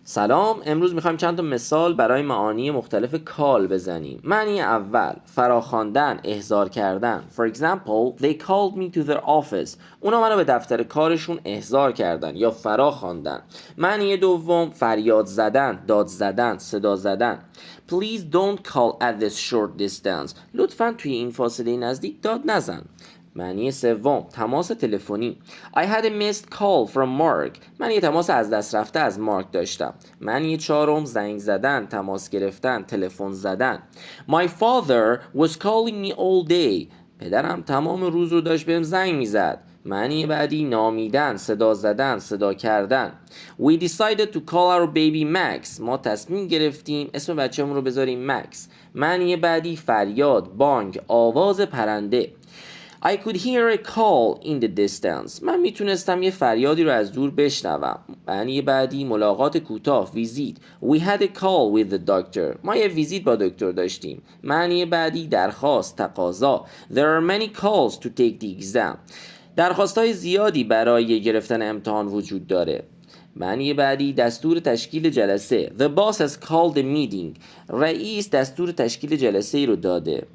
سلام، امروز میخوایم چند تا مثال برای معانی مختلف call بزنیم. معنی اول، فراخواندن، احضار کردن. For example, they called me to their office. اونا منو به دفتر کارشون احضار کردن یا فراخواندن. معنی دوم، فریاد زدن، داد زدن، صدا زدن. Please don't call at this short distance. لطفاً توی این فاصله نزدیک داد نزن. معنی سوم، تماس تلفنی. I had a missed call from Mark. من یه تماس از دست رفته از مارک داشتم. معنی چهارم، زنگ زدن، تماس گرفتن، تلفن زدن. My father was calling me all day. پدرم تمام روز رو داشت بهم زنگ میزد. معنی بعدی، نامیدن، صدا زدن، صدا کردن. We decided to call our baby Max. ما تصمیم گرفتیم اسم بچه‌مون رو بذاریم مکس. معنی بعدی، فریاد، بانگ، آواز پرنده. I could hear a call in the distance. من میتونستم یه فریادی رو از دور بشنوم. معنی بعدی، ملاقات کوتاه، ویزیت. We had a call with the doctor. ما یه ویزیت با دکتر داشتیم. معنی بعدی، درخواست، تقاضا. There are many calls to take the exam. درخواست‌های زیادی برای گرفتن امتحان وجود داره. معنی بعدی، دستور تشکیل جلسه. The boss has called a meeting. رئیس دستور تشکیل جلسه ای رو داده.